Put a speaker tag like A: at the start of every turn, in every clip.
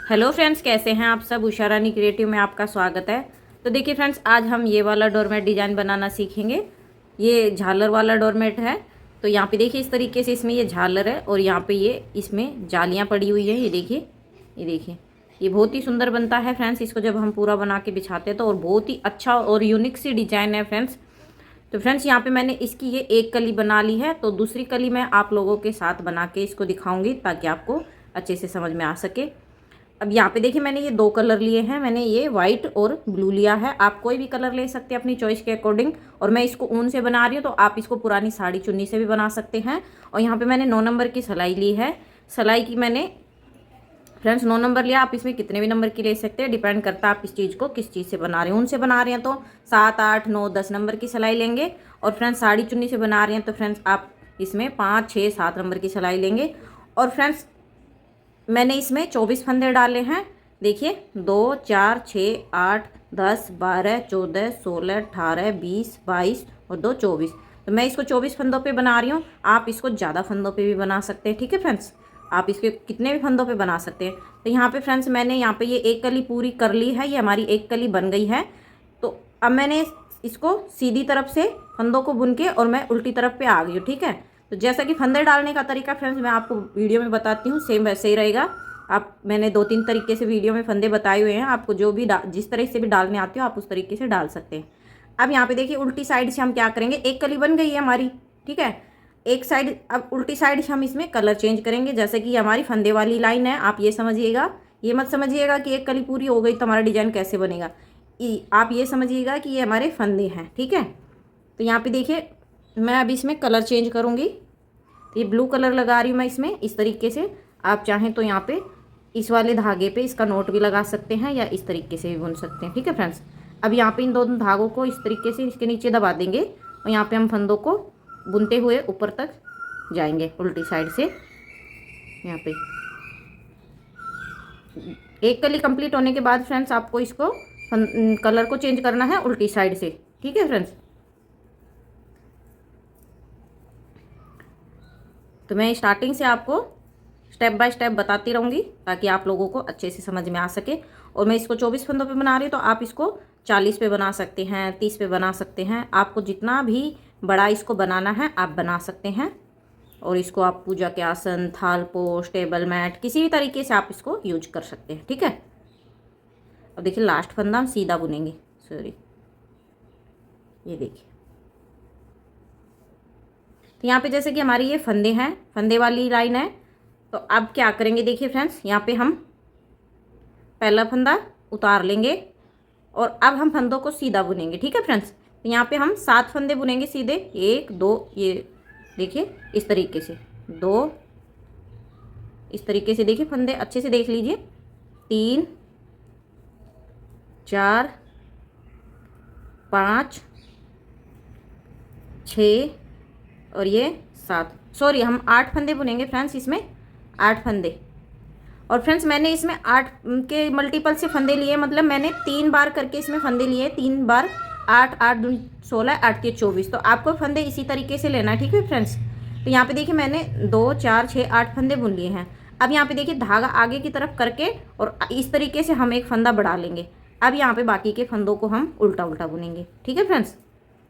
A: Hello friends, कैसे हैं आप सब। उषा रानी क्रिएटिव में आपका स्वागत है। तो देखिए फ्रेंड्स, आज हम ये वाला डोरमेट डिज़ाइन बनाना सीखेंगे। ये झालर वाला डोरमेट है। तो यहाँ पे देखिए इस तरीके से इसमें ये झालर है और यहाँ पे ये इसमें जालियाँ पड़ी हुई है। ये देखिए, ये देखिए, ये बहुत ही सुंदर बनता है फ्रेंड्स। इसको जब हम पूरा बना के बिछाते हैं तो और बहुत ही अच्छा और यूनिक सी डिज़ाइन है फ्रेंड्स। तो फ्रेंड्स यहाँ पे मैंने इसकी ये एक कली बना ली है, तो दूसरी कली मैं आप लोगों के साथ बना के इसको दिखाऊंगी ताकि आपको अच्छे से समझ में आ सके। अब यहाँ पे देखिए मैंने ये दो कलर लिए हैं। मैंने ये वाइट और ब्लू लिया है। आप कोई भी कलर ले सकते हैं अपनी चॉइस के अकॉर्डिंग। और मैं इसको ऊन से बना रही हूँ, तो आप इसको पुरानी साड़ी चुन्नी से भी बना सकते हैं। और यहाँ पे मैंने 9 नंबर की सिलाई ली है। सिलाई की मैंने फ्रेंड्स 9 नंबर लिया। आप इसमें कितने भी नंबर की ले सकते हैं, डिपेंड करता है आप इस चीज़ को किस चीज़ से बना रहे हैं। ऊन से बना रहे हैं तो 7, 8, 9, 10 नंबर की सिलाई लेंगे। और फ्रेंड्स साड़ी चुन्नी से बना रहे हैं तो फ्रेंड्स आप इसमें 5, 6, 7 नंबर की सिलाई लेंगे। और फ्रेंड्स मैंने इसमें 24 फंदे डाले हैं। देखिए 2, 4, 6, 8, 10, 12, 14, 16, 18, 20, 22 और 2, 24। तो मैं इसको 24 फंदों पे बना रही हूँ। आप इसको ज़्यादा फंदों पे भी बना सकते हैं। ठीक है फ्रेंड्स, आप इसके कितने भी फंदों पे बना सकते हैं। तो यहाँ पे फ्रेंड्स मैंने यहाँ पे ये एक कली पूरी कर ली है। ये हमारी एक कली बन गई है। तो अब मैंने इसको सीधी तरफ से फंदों को बुन के और मैं उल्टी तरफ पे आ गई हूँ। ठीक है, तो जैसा कि फंदे डालने का तरीका फ्रेंड्स मैं आपको वीडियो में बताती हूँ, सेम वैसे ही रहेगा। आप मैंने 2-3 तरीके से वीडियो में फंदे बताए हुए हैं। आपको जो भी जिस तरह से भी डालने आते हो आप उस तरीके से डाल सकते हैं। अब यहाँ पे देखिए उल्टी साइड से हम क्या करेंगे, एक कली बन गई है हमारी। ठीक है, एक साइड, अब उल्टी साइड से हम इसमें कलर चेंज करेंगे। जैसे कि हमारी फंदे वाली लाइन है, आप ये समझिएगा, ये मत समझिएगा कि एक कली पूरी हो गई तो हमारा डिजाइन कैसे बनेगा। आप ये समझिएगा कि ये हमारे फंदे हैं। ठीक है, तो यहाँ पे देखिए मैं अब इसमें कलर चेंज करूँगी। ये ब्लू कलर लगा रही हूँ मैं इसमें इस तरीके से। आप चाहें तो यहाँ पे इस वाले धागे पे इसका नोट भी लगा सकते हैं या इस तरीके से भी बुन सकते हैं। ठीक है फ्रेंड्स, अब यहाँ पे इन दोनों धागों को इस तरीके से इसके नीचे दबा देंगे और यहाँ पे हम फंदों को बुनते हुए ऊपर तक जाएंगे उल्टी साइड से। यहाँ पे एक कली कंप्लीट होने के बाद फ्रेंड्स आपको इसको कलर को चेंज करना है उल्टी साइड से। ठीक है फ्रेंड्स, तो मैं स्टार्टिंग से आपको स्टेप बाय स्टेप बताती रहूँगी ताकि आप लोगों को अच्छे से समझ में आ सके। और मैं इसको 24 फंदों पे बना रही हूँ, तो आप इसको 40 पे बना सकते हैं, 30 पे बना सकते हैं। आपको जितना भी बड़ा इसको बनाना है आप बना सकते हैं। और इसको आप पूजा के आसन, थाल पोस्ट, टेबल मैट, किसी भी तरीके से आप इसको यूज कर सकते हैं। ठीक है, अब देखिए लास्ट फंदा हम सीधा बुनेंगे। सॉरी, ये देखिए, तो यहाँ पे जैसे कि हमारी ये फंदे हैं, फंदे वाली लाइन है। तो अब क्या करेंगे, देखिए फ्रेंड्स यहाँ पे हम पहला फंदा उतार लेंगे और अब हम फंदों को सीधा बुनेंगे। ठीक है फ्रेंड्स, तो यहाँ पे हम 7 फंदे बुनेंगे सीधे। 1, 2, ये देखिए इस तरीके से, 2 इस तरीके से, देखिए फंदे अच्छे से देख लीजिए, 3, 4, 5, 6 और ये 7। सॉरी, हम 8 फंदे बुनेंगे फ्रेंड्स इसमें, 8 फंदे। और फ्रेंड्स मैंने इसमें 8 के मल्टीपल से फंदे लिए, मतलब मैंने 3 बार करके इसमें फंदे लिए। 3 बार 8, 8 दूनी 16, 8 3 24। तो आपको फंदे इसी तरीके से लेना है। ठीक है फ्रेंड्स, तो यहाँ पे देखिए मैंने 2, 4, 6, 8 फंदे बुन लिए हैं। अब यहाँ पे देखिए धागा आगे की तरफ करके और इस तरीके से हम एक फंदा बढ़ा लेंगे। अब यहाँ पे बाकी के फंदों को हम उल्टा उल्टा बुनेंगे। ठीक है फ्रेंड्स,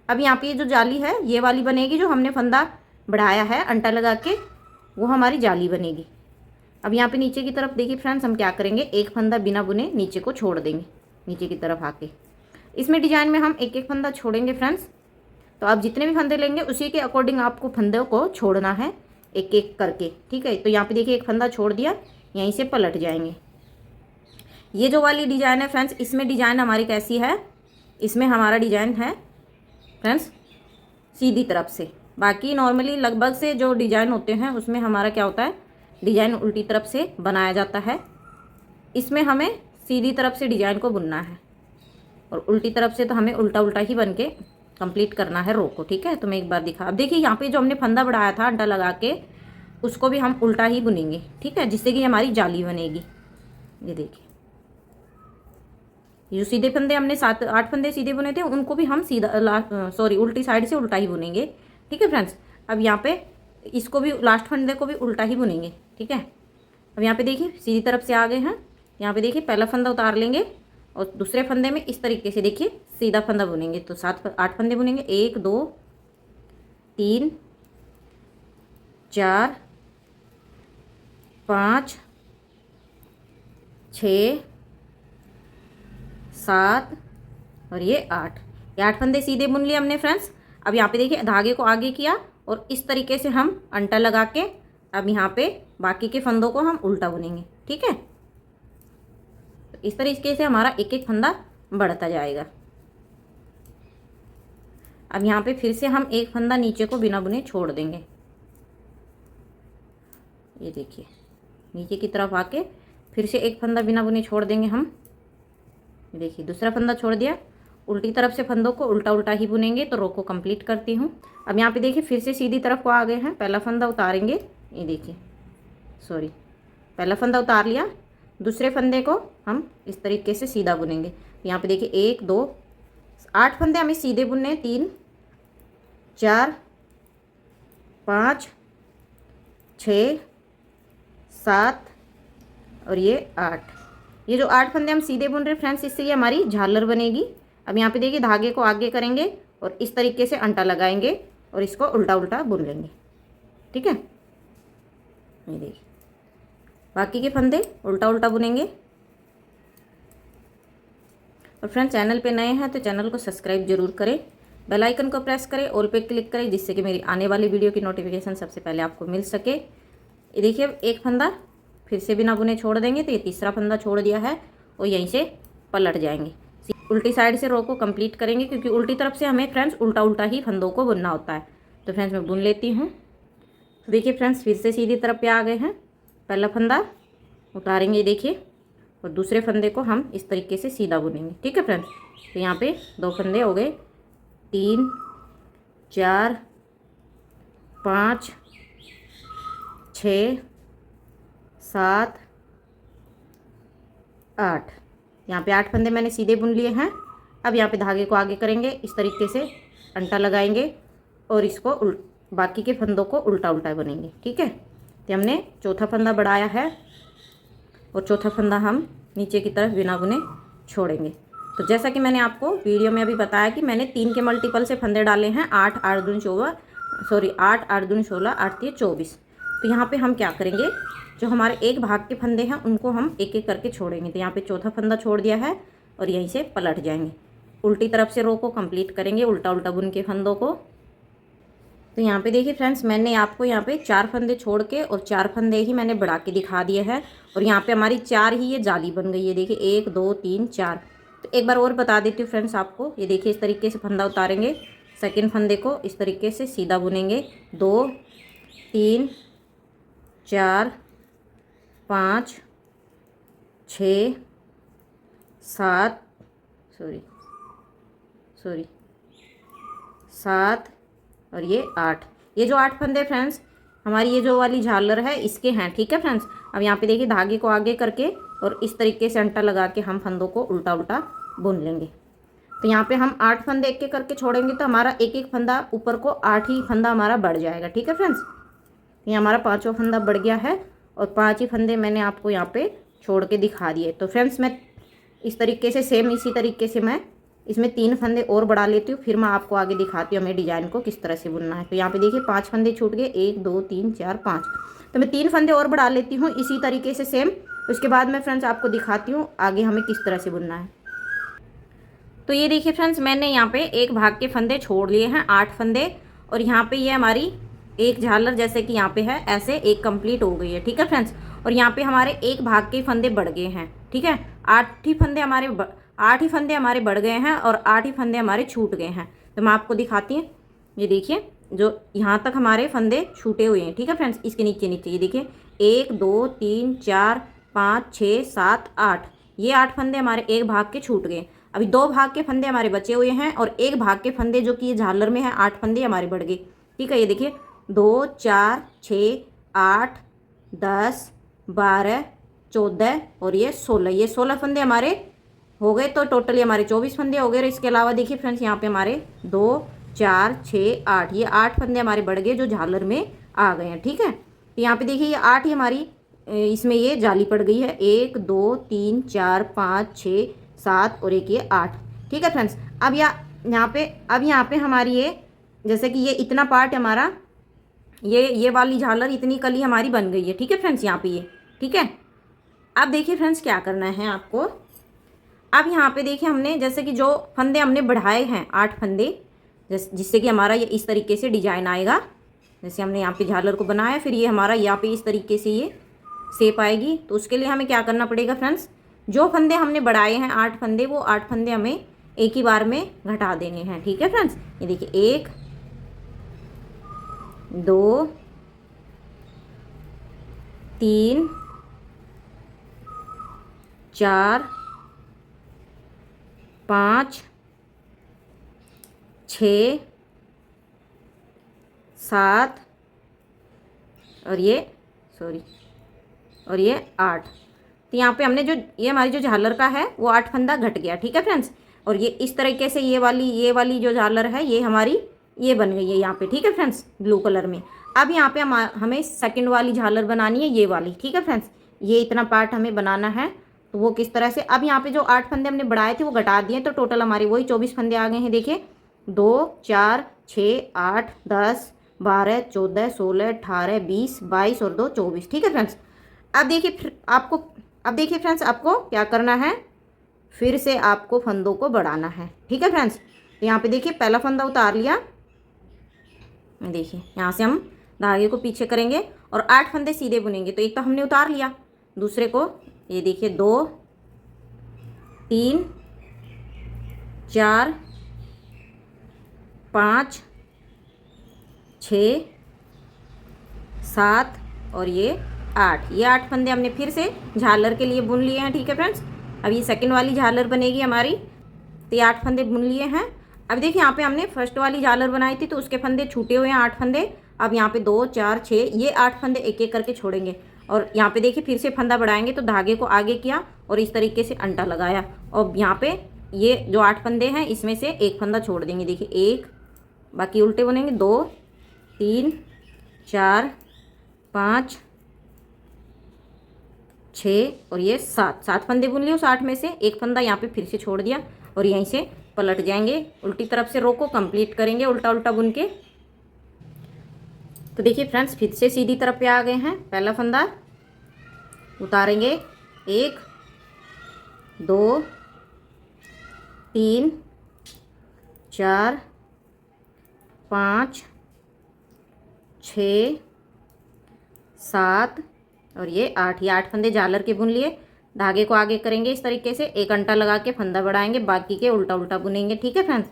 A: अब यहाँ पे ये जो जाली है ये वाली बनेगी, जो हमने फंदा बढ़ाया है अंटा लगा के, वो हमारी जाली बनेगी। अब यहाँ पे नीचे की तरफ देखिए फ्रेंड्स हम क्या करेंगे, एक फंदा बिना बुने नीचे को छोड़ देंगे। नीचे की तरफ आके इसमें डिजाइन में हम एक एक फंदा छोड़ेंगे फ्रेंड्स। तो आप जितने भी फंदे लेंगे उसी के अकॉर्डिंग आपको फंदों को छोड़ना है एक एक करके। ठीक है, तो यहाँ पे देखिए एक फंदा छोड़ दिया, यहीं से पलट जाएंगे। ये जो वाली डिजाइन है फ्रेंड्स, इसमें डिजाइन हमारी कैसी है, इसमें हमारा डिजाइन है फ्रेंड्स सीधी तरफ से। बाकी नॉर्मली लगभग से जो डिजाइन होते हैं उसमें हमारा क्या होता है, डिजाइन उल्टी तरफ से बनाया जाता है। इसमें हमें सीधी तरफ से डिजाइन को बुनना है और उल्टी तरफ से तो हमें उल्टा उल्टा ही बन के कंप्लीट करना है रो को। ठीक है, तो मैं एक बार दिखा, अब देखिए यहाँ पे जो हमने फंदा बढ़ाया था अंटा लगा के, उसको भी हम उल्टा ही बुनेंगे। ठीक है, जिससे कि हमारी जाली बनेगी। ये देखिए, जो सीधे फंदे हमने 7, 8 फंदे सीधे बुने थे उनको भी हम सीधा सॉरी उल्टी साइड से उल्टा ही बुनेंगे। ठीक है फ्रेंड्स, अब यहाँ पे इसको भी लास्ट फंदे को भी उल्टा ही बुनेंगे। ठीक है, अब यहाँ पे देखिए सीधी तरफ से आ गए हैं यहाँ पे देखिए पहला फंदा उतार लेंगे और दूसरे फंदे में इस तरीके से देखिए सीधा फंदा बुनेंगे। तो 8 फंदे बुनेंगे, 1 2 3 4 5 6 7 और ये 8। ये 8 फंदे सीधे बुन लिए हमने फ्रेंड्स। अब यहाँ पे देखिए धागे को आगे किया और इस तरीके से हम अंटा लगा के अब यहाँ पे बाकी के फंदों को हम उल्टा बुनेंगे। ठीक है, तो इस तरीके से हमारा एक एक फंदा बढ़ता जाएगा। अब यहाँ पे फिर से हम एक फंदा नीचे को बिना बुने छोड़ देंगे। ये देखिए नीचे की तरफ आके फिर से एक फंदा बिना बुने छोड़ देंगे हम। देखिए दूसरा फंदा छोड़ दिया, उल्टी तरफ से फंदों को उल्टा उल्टा ही बुनेंगे। तो रो को कंप्लीट करती हूँ। अब यहाँ पे देखिए फिर से सीधी तरफ को आ गए हैं। पहला फंदा उतारेंगे, ये देखिए सॉरी, पहला फंदा उतार लिया, दूसरे फंदे को हम इस तरीके से सीधा बुनेंगे। तो यहाँ पे देखिए 1 2 8 फंदे हमें सीधे बुनने हैं, 3 4 5 6 7 और ये 8। ये जो 8 फंदे हम सीधे बुन रहे हैं फ्रेंड्स, इससे ये हमारी झालर बनेगी। अब यहाँ पे देखिए धागे को आगे करेंगे और इस तरीके से अंटा लगाएंगे और इसको उल्टा उल्टा बुन लेंगे। ठीक है, ये देखिए बाकी के फंदे उल्टा उल्टा बुनेंगे। और फ्रेंड्स चैनल पे नए हैं तो चैनल को सब्सक्राइब जरूर करें, बेल आइकन को प्रेस करें, ऑल पे क्लिक करें, जिससे कि मेरी आने वाली वीडियो की नोटिफिकेशन सबसे पहले आपको मिल सके। ये देखिए एक फंदा फिर से बिना बुने छोड़ देंगे। तो ये तीसरा फंदा छोड़ दिया है और यहीं से पलट जाएंगे। उल्टी साइड से रो को कंप्लीट करेंगे, क्योंकि उल्टी तरफ से हमें फ्रेंड्स उल्टा उल्टा ही फंदों को बुनना होता है। तो फ्रेंड्स मैं बुन लेती हूँ। तो देखिए फ्रेंड्स फिर से सीधी तरफ पे आ गए हैं। पहला फंदा उतारेंगे देखिए और दूसरे फंदे को हम इस तरीके से सीधा बुनेंगे। ठीक है फ्रेंड्स, तो यहाँ पे 2 फंदे हो गए, 3 4 5 6 7 8। यहाँ पे 8 फंदे मैंने सीधे बुन लिए हैं। अब यहाँ पे धागे को आगे करेंगे, इस तरीके से अंटा लगाएंगे और इसको बाकी के फंदों को उल्टा उल्टा बुनेंगे। ठीक है, तो हमने चौथा फंदा बढ़ाया है और चौथा फंदा हम नीचे की तरफ बिना बुने छोड़ेंगे। तो जैसा कि मैंने आपको वीडियो में अभी बताया कि मैंने 3 के मल्टीपल से फंदे डाले हैं, 8 8 दूनी 14 सॉरी 8 8 दूनी 16 8 3 24। तो यहाँ पे हम क्या करेंगे, जो हमारे एक भाग के फंदे हैं उनको हम एक एक करके छोड़ेंगे। तो यहाँ पे चौथा फंदा छोड़ दिया है और यहीं से पलट जाएंगे। उल्टी तरफ से रो को कंप्लीट करेंगे, उल्टा उल्टा बुन के फंदों को। तो यहाँ पे देखिए फ्रेंड्स मैंने आपको यहाँ पे 4 फंदे छोड़ के और 4 फंदे ही मैंने बढ़ा के दिखा दिए हैं। और यहाँ पे हमारी 4 ही ये जाली बन गई है। देखिए 1 2 3 4। तो एक बार और बता देती हूँ फ्रेंड्स आपको। ये देखिए इस तरीके से फंदा उतारेंगे, सेकंड फंदे को इस तरीके से सीधा बुनेंगे। 2 3 4 5 6 7 7 और ये 8। ये जो 8 फंदे फ्रेंड्स हमारी ये जो वाली झालर है इसके हैं। ठीक है फ्रेंड्स, अब यहाँ पे देखिए धागे को आगे करके और इस तरीके से अंटा लगा के हम फंदों को उल्टा उल्टा बुन लेंगे। तो यहाँ पे हम 8 फंदे एक एक करके छोड़ेंगे तो हमारा एक एक फंदा ऊपर को 8 ही फंदा हमारा बढ़ जाएगा। ठीक है फ्रेंड्स, ये हमारा 5वां फंदा बढ़ गया है और 5 ही फंदे मैंने आपको यहाँ पे छोड़ के दिखा दिए। तो फ्रेंड्स मैं इस तरीके से सेम इसी तरीके से मैं इसमें 3 फंदे और बढ़ा लेती हूँ, फिर मैं आपको आगे दिखाती हूँ हमें डिजाइन को किस तरह से बुनना है। तो यहाँ पे देखिए 5 फंदे छूट गए, 1 2 3 4 5। तो मैं 3 फंदे और बढ़ा लेती हूँ इसी तरीके से सेम। उसके बाद मैं फ्रेंड्स आपको दिखाती हूँ आगे हमें किस तरह से बुनना है। तो ये देखिए फ्रेंड्स मैंने यहाँ पे एक भाग के फंदे छोड़ लिए हैं, 8 फंदे। और यहाँ पे ये हमारी एक झालर जैसे कि यहाँ पे है ऐसे एक कंप्लीट हो गई है। ठीक है फ्रेंड्स, और यहाँ पे हमारे एक भाग के फंदे बढ़ गए हैं। ठीक है, 8 ही फंदे हमारे बढ़ गए हैं और 8 ही फंदे हमारे छूट गए हैं। तो मैं आपको दिखाती हूँ। ये देखिए जो यहाँ तक हमारे फंदे छूटे हुए हैं। ठीक है फ्रेंड्स, इसके नीचे नीचे ये देखिए 1 2 3 4 5 6 7 8। ये 8 फंदे हमारे एक भाग के छूट गए। अभी 2 भाग के फंदे हमारे बचे हुए हैं और एक भाग के फंदे जो कि ये झालर में है 8 फंदे हमारे बढ़ गए। ठीक है, ये देखिए 2 4 6 8 10 12 14 और ये 16। ये 16 फंदे हमारे हो गए। तो टोटली हमारे 24 फंदे हो गए। और इसके अलावा देखिए फ्रेंड्स यहाँ पे हमारे 2 4 6 8 ये 8 फंदे हमारे बढ़ गए जो झालर में आ गए हैं। ठीक है, तो यहाँ पे देखिए ये 8 ही हमारी इसमें ये जाली पड़ गई है। 1 2 3 4 5 6 7 और एक ये 8। ठीक है फ्रेंड्स, अब यहाँ पे हमारी ये, जैसे कि ये इतना पार्ट हमारा, ये वाली झालर, इतनी कली हमारी बन गई है। ठीक है फ्रेंड्स, यहाँ पे ये ठीक है। अब देखिए फ्रेंड्स क्या करना है आपको। अब यहाँ पे देखिए हमने जैसे कि जो फंदे हमने बढ़ाए हैं 8 फंदे, जिससे कि हमारा ये इस तरीके से डिजाइन आएगा। जैसे हमने यहाँ पे झालर को बनाया, फिर ये हमारा यहाँ पे इस तरीके से ये शेप आएगी। तो उसके लिए हमें क्या करना पड़ेगा फ्रेंड्स, जो फंदे हमने बढ़ाए हैं 8 फंदे, वो 8 फंदे हमें एक ही बार में घटा देने हैं। ठीक है फ्रेंड्स, ये देखिए 1 2 3 4 5 6 7 और ये 8। तो यहाँ पे हमने जो ये हमारी जो झालर का है वो 8 फंदा घट गया। ठीक है फ्रेंड्स, और ये इस तरीके से ये वाली जो झालर है ये हमारी ये बन गई है यहाँ पे। ठीक है फ्रेंड्स, ब्लू कलर में। अब यहाँ पे हमें सेकंड वाली झालर बनानी है, ये वाली। ठीक है फ्रेंड्स, ये इतना पार्ट हमें बनाना है। तो वो किस तरह से, अब यहाँ पे जो 8 फंदे हमने बढ़ाए थे वो घटा दिए, तो टोटल हमारे वही 24 फंदे आ गए हैं। देखिए 2 4 6 8 10 12 14 16 18 20 22 और 2 24। ठीक है फ्रेंड्स, अब देखिए फ्रेंड्स आपको क्या करना है, फिर से आपको फंदों को बढ़ाना है। ठीक है फ्रेंड्स, तो यहाँ पे देखिए पहला फंदा उतार लिया। देखिए यहाँ से हम धागे को पीछे करेंगे और 8 फंदे सीधे बुनेंगे। तो एक तो हमने उतार लिया, दूसरे को ये देखिए 2 3 4 5 6 7 और ये 8। ये 8 फंदे हमने फिर से झालर के लिए बुन लिए हैं। ठीक है फ्रेंड्स, अब ये सेकंड वाली झालर बनेगी हमारी। तो ये 8 फंदे बुन लिए हैं। अब देखिए यहाँ पे हमने फर्स्ट वाली झालर बनाई थी तो उसके फंदे छूटे हुए हैं 8 फंदे। अब यहाँ पे 2 4 6 ये 8 फंदे एक एक करके छोड़ेंगे और यहाँ पे देखिए फिर से फंदा बढ़ाएंगे। तो धागे को आगे किया और इस तरीके से अंटा लगाया और यहाँ पे ये जो 8 फंदे हैं इसमें से एक फंदा छोड़ देंगे। देखिए 1, बाकी उल्टे बनेंगे 2 3 4 5 6 और ये 7 फंदे बुन लिए। उस 8 में से एक फंदा यहाँ पे फिर से छोड़ दिया और यहीं से पलट जाएंगे। उल्टी तरफ से रो को कंप्लीट करेंगे उल्टा उल्टा बुन के। तो देखिए फ्रेंड्स फिर से सीधी तरफ पे आ गए हैं। पहला फंदा उतारेंगे, 1 2 3 4 5 6 7 और ये 8। ये 8 फंदे झालर के बुन लिए। धागे को आगे करेंगे इस तरीके से, एक अंटा लगा के फंदा बढ़ाएंगे, बाकी के उल्टा उल्टा बुनेंगे। ठीक है फ्रेंड्स,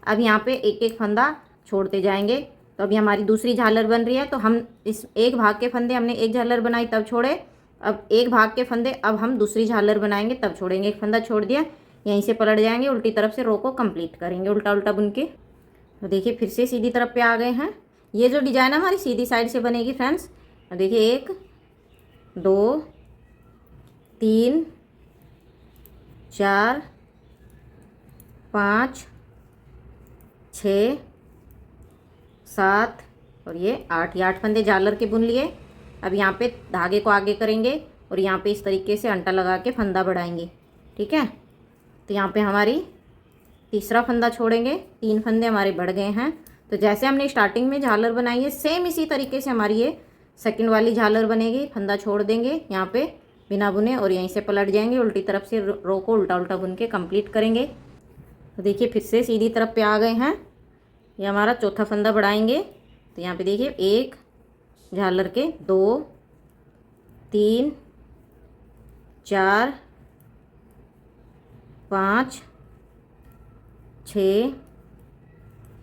A: अब यहाँ पे एक एक फंदा छोड़ते जाएंगे। तो अभी हमारी दूसरी झालर बन रही है। तो हम इस एक भाग के फंदे हमने एक झालर बनाई तब छोड़े, अब एक भाग के फंदे अब हम दूसरी झालर बनाएंगे तब छोड़ेंगे। एक फंदा छोड़ दिया, यहीं से पलट जाएंगे, उल्टी तरफ से रो को कंप्लीट करेंगे उल्टा उल्टा बुन के। तो देखिए फिर से सीधी तरफ पे आ गए हैं। ये जो डिजाइन हमारी सीधी साइड से बनेगी फ्रेंड्स। देखिए 1 2 3 4 5 6 7 और ये 8। ये 8 फंदे झालर के बुन लिए। अब यहाँ पे धागे को आगे करेंगे और यहाँ पे इस तरीके से अंटा लगा के फंदा बढ़ाएंगे। ठीक है, तो यहाँ पे हमारी तीसरा फंदा छोड़ेंगे। 3 फंदे हमारे बढ़ गए हैं। तो जैसे हमने स्टार्टिंग में झालर बनाई है सेम इसी तरीके से हमारी ये सेकंड वाली झालर बनेगी। फंदा छोड़ देंगे यहाँ पे बिना बुने और यहीं से पलट जाएंगे, उल्टी तरफ से रो को उल्टा उल्टा बुन के कंप्लीट करेंगे। तो देखिए फिर से सीधी तरफ पे आ गए हैं। ये हमारा चौथा फंदा बढ़ाएंगे। तो यहाँ पे देखिए 1 झालर के 2 3 4 5 6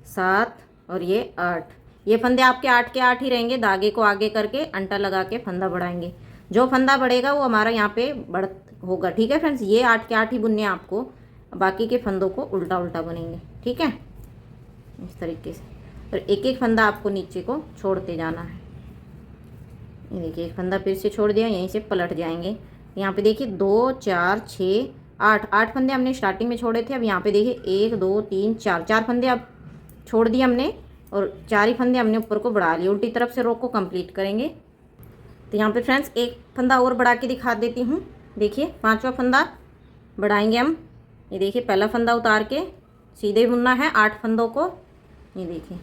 A: 7 और ये 8। ये फंदे आपके 8 के 8 ही रहेंगे। धागे को आगे करके अंटा लगा के फंदा बढ़ाएंगे। जो फंदा बढ़ेगा वो हमारा यहाँ पे बढ़ होगा। ठीक है फ्रेंड्स, ये 8 के 8 ही बुनने आपको, बाकी के फंदों को उल्टा उल्टा बुनेंगे। ठीक है, इस तरीके से। और एक एक फंदा आपको नीचे को छोड़ते जाना है। ये देखिए एक फंदा फिर से छोड़ दिया, यहीं से पलट जाएंगे। यहाँ पे देखिए 2 4 6 8 फंदे हमने स्टार्टिंग में छोड़े थे। अब यहाँ पे देखिए 1 2 3 4 फंदे अब छोड़ दिए हमने और 4 ही फंदे हमने ऊपर को बढ़ा लिए। उल्टी तरफ से रो को कंप्लीट करेंगे। तो यहाँ पे फ्रेंड्स एक फंदा और बढ़ा के दिखा देती हूँ। देखिए 5वां फंदा बढ़ाएंगे हम। ये देखिए पहला फंदा उतार के सीधे बुनना है 8 फंदों को। ये देखिए,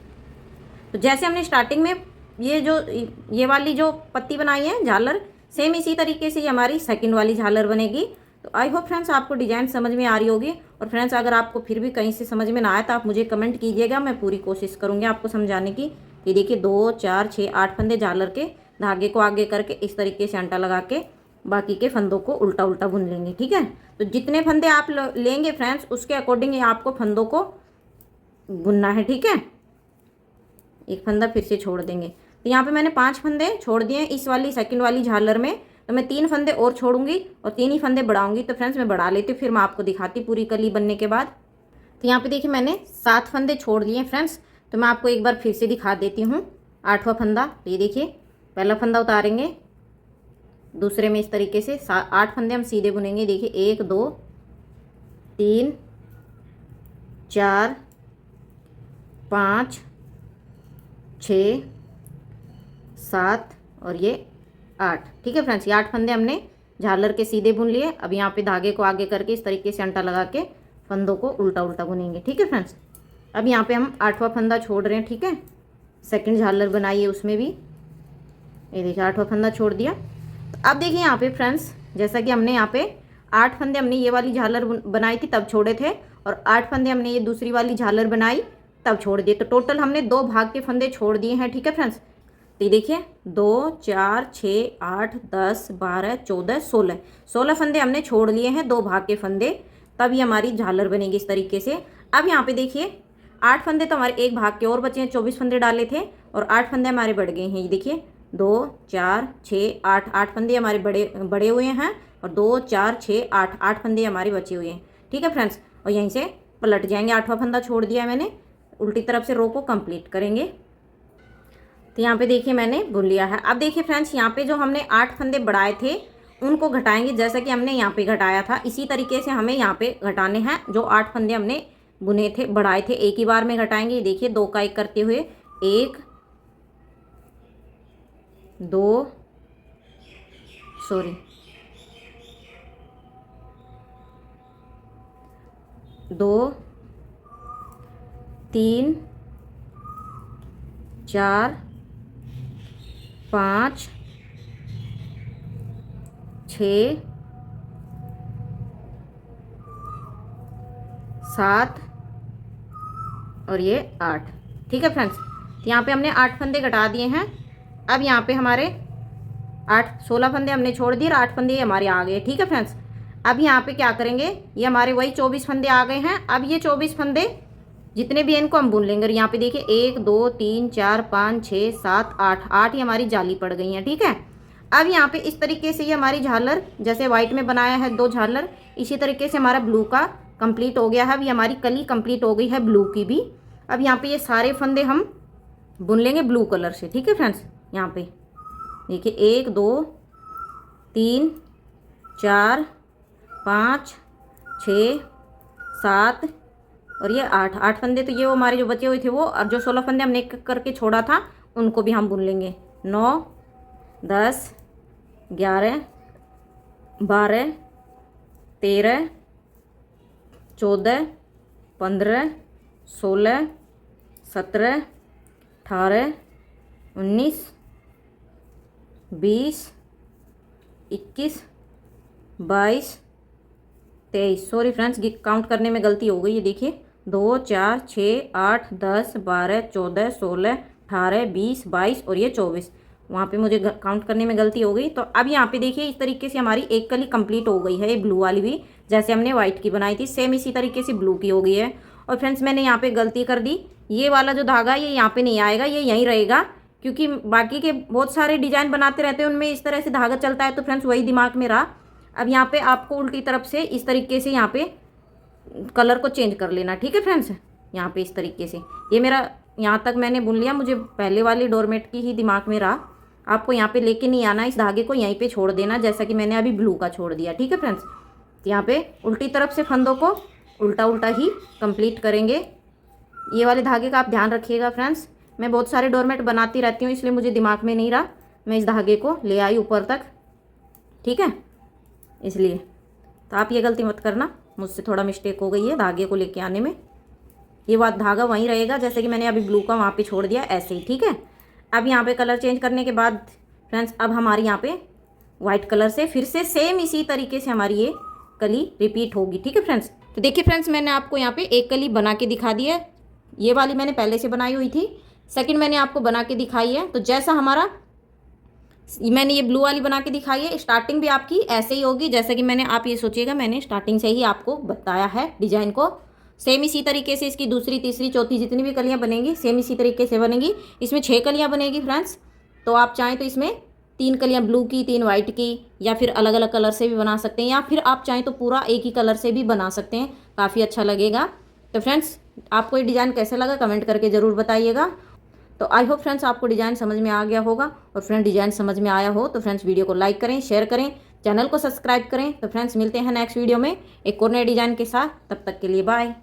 A: तो जैसे हमने स्टार्टिंग में ये वाली जो पत्ती बनाई है झालर, सेम इसी तरीके से ये हमारी सेकंड वाली झालर बनेगी। तो आई होप फ्रेंड्स आपको डिजाइन समझ में आ रही होगी। और फ्रेंड्स अगर आपको फिर भी कहीं से समझ में ना आए तो आप मुझे कमेंट कीजिएगा, मैं पूरी कोशिश करूँगी आपको समझाने की। ये देखिए 2 4 6 8 फंदे झालर के, धागे को आगे करके इस तरीके से अंटा लगा के बाकी के फंदों को उल्टा उल्टा बुन लेंगे। ठीक है, तो जितने फंदे आप लेंगे फ्रेंड्स उसके अकॉर्डिंग आपको फंदों को बुनना है। ठीक है, एक फंदा फिर से छोड़ देंगे। तो यहाँ पे मैंने 5 फंदे छोड़ दिए इस वाली सेकंड वाली झालर में। तो मैं 3 फंदे और छोड़ूंगी और 3 ही फंदे बढ़ाऊंगी। तो फ्रेंड्स मैं बढ़ा लेती हूँ, फिर मैं आपको दिखाती पूरी कली बनने के बाद। तो यहाँ पे देखिए मैंने 7 फंदे छोड़ दिए फ्रेंड्स। तो मैं आपको एक बार फिर से दिखा देती हूँ 8वां फंदा। तो ये देखिए पहला फंदा उतारेंगे, दूसरे में इस तरीके से 8 फंदे हम सीधे बुनेंगे। देखिए 1 2 3 4 5 6 7 और ये 8। ठीक है फ्रेंड्स, ये 8 फंदे हमने झालर के सीधे बुन लिए। अब यहाँ पे धागे को आगे करके इस तरीके से अंटा लगा के फंदों को उल्टा उल्टा बुनेंगे। ठीक है फ्रेंड्स, अब यहाँ पे हम 8वां फंदा छोड़ रहे हैं। ठीक है, सेकंड झालर बनाई है उसमें भी। ये देखिए 8वां फंदा छोड़ दिया। तो अब देखिए यहाँ पे फ्रेंड्स, जैसा कि हमने यहाँ पे 8 फंदे हमने ये वाली झालर बनाई थी तब छोड़े थे, और 8 फंदे हमने ये दूसरी वाली झालर बनाई तब छोड़ दिए। तो टोटल हमने 2 भाग के फंदे छोड़ दिए हैं। ठीक है फ्रेंड्स, तो ये देखिए 2 4 6 8 10 12 14 16 फंदे हमने छोड़ लिए हैं 2 भाग के फंदे, तब ये हमारी झालर बनेगी इस तरीके से। अब यहाँ पे देखिए 8 फंदे तो हमारे एक भाग के और बचे हैं, 24 फंदे डाले थे और 8 फंदे हमारे बढ़ गए हैं। ये देखिए 2 4 6 8 फंदे हमारे बड़े हुए हैं और 2 4 6 8 फंदे हमारे बचे हुए हैं। ठीक है फ्रेंड्स, और यहीं से पलट जाएंगे। 8वां फंदा छोड़ दिया मैंने, उल्टी तरफ से रो को कंप्लीट करेंगे। तो यहाँ पे देखिए मैंने बुन लिया है। अब देखिए फ्रेंड्स, यहाँ पे जो हमने 8 फंदे बढ़ाए थे उनको घटाएंगे, जैसा कि हमने यहाँ पे घटाया था इसी तरीके से हमें यहाँ पे घटाने हैं। जो 8 फंदे हमने बुने थे बढ़ाए थे एक ही बार में घटाएंगे। देखिए 2 का 1 करते हुए 1 2 3 4 5 6 7 और ये 8। ठीक है फ्रेंड्स, यहाँ पे हमने 8 फंदे घटा दिए हैं। अब यहाँ पे हमारे 16 फंदे हमने छोड़ दिए और 8 फंदे हमारे आ गए। ठीक है फ्रेंड्स, अब यहाँ पे क्या करेंगे, ये हमारे वही 24 फंदे आ गए हैं। अब ये 24 फंदे जितने भी हैं इनको हम बुन लेंगे। और यहाँ पे देखिए 1 2 3 4 5 6 7 8 ही हमारी जाली पड़ गई हैं। ठीक है, अब यहाँ पे इस तरीके से ये हमारी झालर, जैसे वाइट में बनाया है 2 झालर, इसी तरीके से हमारा ब्लू का कंप्लीट हो गया है। अभी हमारी कली कंप्लीट हो गई है ब्लू की भी। अब यहाँ पे ये सारे फंदे हम बुन लेंगे ब्लू कलर से। ठीक है फ्रेंड्स, यहाँ पे देखिए 1 2 3 4 5 6 7 और ये 8 फंदे। तो ये वो हमारे जो बचे हुए थे वो, अब जो 16 फंदे हमने एक करके छोड़ा था उनको भी हम बुन लेंगे। 9 10 11 12 13 14 15 16 17 18 19 20 21 22 23। सॉरी फ्रेंड्स, काउंट करने में गलती हो गई। ये देखिए 2 4 6 8 10 12 14 16 18 20 22 और ये 24। वहाँ पे मुझे काउंट करने में गलती हो गई। तो अब यहाँ पे देखिए इस तरीके से हमारी एक कली कंप्लीट हो गई है। ये ब्लू वाली भी जैसे हमने वाइट की बनाई थी सेम इसी तरीके से ब्लू की हो गई है। और फ्रेंड्स मैंने यहाँ पे गलती कर दी, ये वाला जो धागा ये यहाँ पे नहीं आएगा, ये यहीं रहेगा, क्योंकि बाकी के बहुत सारे डिजाइन बनाते रहते हैं उनमें इस तरह से धागा चलता है। तो फ्रेंड्स वही दिमाग में रहा। अब यहाँ पे आपको उल्टी तरफ से इस तरीके से यहाँ पे कलर को चेंज कर लेना। ठीक है फ्रेंड्स, यहाँ पे इस तरीके से ये मेरा यहाँ तक मैंने बुन लिया। मुझे पहले वाली डोरमेट की ही दिमाग में रहा। आपको यहाँ पे लेके नहीं आना, इस धागे को यहीं पे छोड़ देना जैसा कि मैंने अभी ब्लू का छोड़ दिया। ठीक है फ्रेंड्स, यहाँ पे उल्टी तरफ से फंदों को उल्टा उल्टा ही कंप्लीट करेंगे। ये वाले धागे का आप ध्यान रखिएगा फ्रेंड्स। मैं बहुत सारे डोरमेट बनाती रहती हूँ इसलिए मुझे दिमाग में नहीं रहा। मैं इस धागे को ले आई ऊपर तक, ठीक है, इसलिए। तो आप ये गलती मत करना, मुझसे थोड़ा मिस्टेक हो गई है धागे को लेके आने में। ये बात धागा वहीं रहेगा जैसे कि मैंने अभी ब्लू का वहाँ पे छोड़ दिया, ऐसे ही, ठीक है। अब यहाँ पे कलर चेंज करने के बाद फ्रेंड्स अब हमारी यहाँ पे वाइट कलर से फिर से सेम इसी तरीके से हमारी ये कली रिपीट होगी, ठीक है फ्रेंड्स। तो देखिए फ्रेंड्स, मैंने आपको यहाँ पे एक कली बना के दिखा दी है। ये वाली मैंने पहले से बनाई हुई थी, सेकंड मैंने आपको बना के दिखाई है। तो जैसा हमारा मैंने ये ब्लू वाली बना के दिखाई है, स्टार्टिंग भी आपकी ऐसे ही होगी जैसे कि मैंने, आप ये सोचिएगा मैंने स्टार्टिंग से ही आपको बताया है डिजाइन को। सेम इसी तरीके से इसकी दूसरी, तीसरी, चौथी जितनी भी कलियाँ बनेंगी सेम इसी तरीके से बनेंगी। इसमें 6 कलियाँ बनेगी फ्रेंड्स। तो आप चाहें तो इसमें 3 कलियाँ ब्लू की, 3 वाइट की, या फिर अलग अलग कलर से भी बना सकते हैं, या फिर आप चाहें तो पूरा एक ही कलर से भी बना सकते हैं, काफ़ी अच्छा लगेगा। तो फ्रेंड्स आपको ये डिज़ाइन कैसे लगा कमेंट करके ज़रूर बताइएगा। तो आई होप फ्रेंड्स आपको डिज़ाइन समझ में आ गया होगा। और फ्रेंड डिज़ाइन समझ में आया हो तो फ्रेंड्स वीडियो को लाइक करें, शेयर करें, चैनल को सब्सक्राइब करें। तो फ्रेंड्स मिलते हैं नेक्स्ट वीडियो में एक और नए डिज़ाइन के साथ, तब तक के लिए बाय।